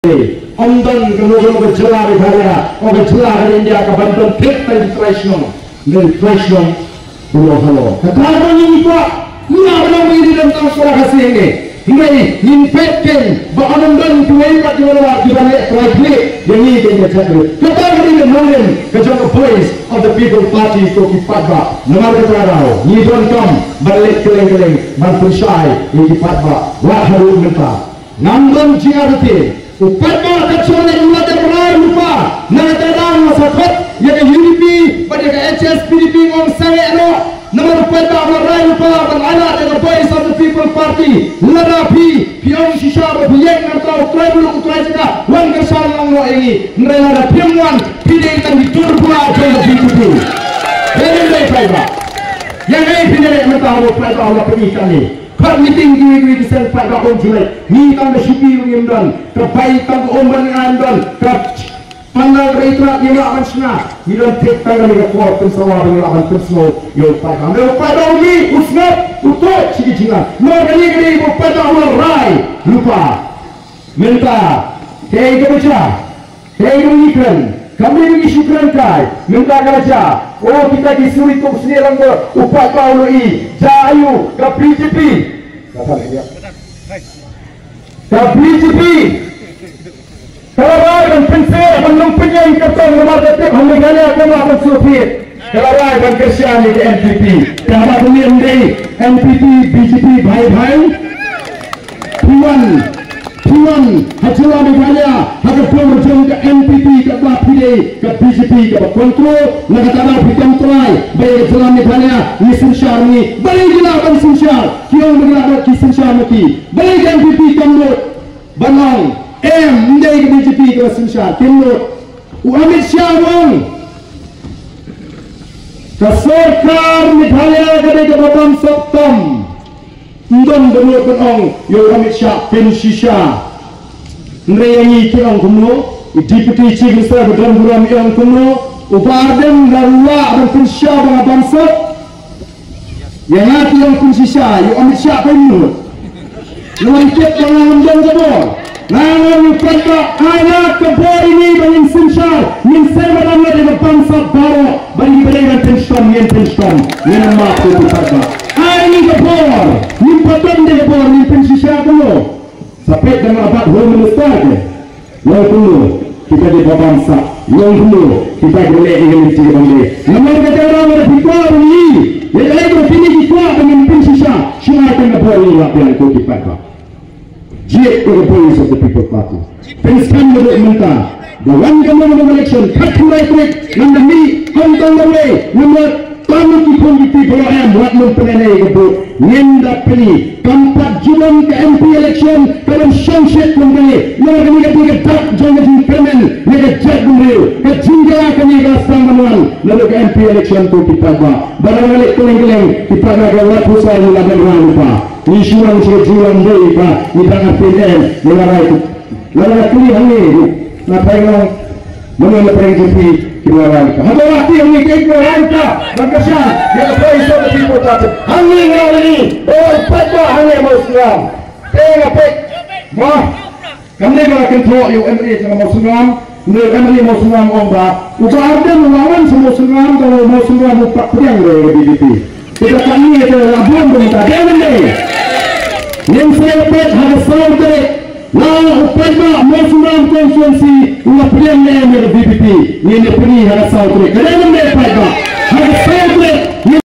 Ondan kemudian berjalan di Korea, berjalan di India, ke Banten, kita international, halo. Kalau ini kuat, ni orang ini dalam sekolah kasih ini. Ini infection, bahagian tuai kat luar di balik private yang ini kita cakap. Kita ini menolak kejar voice of the people party to kipat ba. Nama kita tahu. Ni Tom balik keleng-keleng, bantu syai ini kipat ba. Wah haru minta. Nambang jiarati. Upaya kecuali umat yang benar lupa. Nanti dalam masa yang UDP pada HS PDP orang sangat elok. Nama upaya orang lupa berada dengan voice of the people party. Larapi pion sisa berbiang atau tribal utara juga. Wan kesal langlo ini. Mereka ada piamuan pilih yang diturba oleh UDP. Ini mereka. Yang ini pilih mereka upaya Allah pernikahan ini. Kau meeting gini di sel pada orang Julai. Ni kan bersyukur yang dan terbaik kan orang yang dan pandang berita yang akan senang. Ni dan tek tangan mereka kuat pensawar yang akan personal yang pada. Mereka pada ini usnat utuh sikit jingan. Mereka ni pada orang rai lupa minta. Kayak baca, kayak ikan. Kami bagi syukuran kai, minta kerja. Oh kita disuruh itu sendiri langgar upaya kau ini jayu ke PGP. Ke PGP. Kalau orang pensar menumpahnya ikatan nomor detik, mengenai apa yang sulit. Kalau orang kerja ni ke MPP, kalau bumi ini MPP BGP bhai-bhai, Tuan hajilah negara, harga berjumpa ke MPP, ke BPD, ke BGP, ke kontrol, negara kontrol, baik jalan negara, lisan syar ni, baik jalan lisan syar, kiong negara lisan syar mati, baik MPP kamut, banang, menjadi ke BGP ke lisan syar, kamut, Amit Syah bang, keserkar negara ke Batam Septem. Ndon benua penong yo Amit Syah bin Shisha nreyangi kiong kuno deputy chief minister dan buram yang kuno ubarden darwa dan Shisha bang bangsa yang hati yang bin Shisha yo Amit Syah bin lancet dengan ndon jabor nangan pada anak kebor ini bang Shisha min semarang dari bangsa baru bagi berikan tension yang mak itu pada ini kebor, ini patut dia kebor, ini pensisya dulu. Sampai dengan abad home minister ke, yang dulu kita di bangsa, yang dulu kita boleh ingin mencari bangsa. Namun kita orang ada fikir ini, yang lain berpini kita dengan pensisya, semua akan kebor ini apa yang kau dipakai. Jika the voice of the people party, penskan boleh minta, the one government election, cut to right quick, number me, countdown the way, number kami pun ditipu ayam buat mempengaruhi kebut nindak peni keempat Julai ke MP election dalam syamsyid membeli mereka ni ketiga tak jangan jimpamen mereka jad membeli kejingga kami kasang manual lalu ke MP election tu kita buat barang balik keleng-keleng kita agak lewat pusat mula dan orang lupa isuan sejuan dari pak kita PDM mengarai itu lalu pilih ini apa yang mengenai perangkupi keluaran kita. Hamba waktu yang ini keluaran kita. Berkesan. Yang voice of the people party. Hangi ngau ini. Oh, pada hangi mau seram. Ngapek. Wah. Kami akan tahu yang MRI sama mau seram. MRI mau seram orang bah. Ubah ada melawan semua seram. Kalau mau seram buka pedang dari BDP. Kita kami itu labuan berita. Dia benda. Yang saya dapat harus selalu dari lalu upaya mau seram konstitusi ulah pedang dari BDP. Ini pernah harus selalu dari. Kerana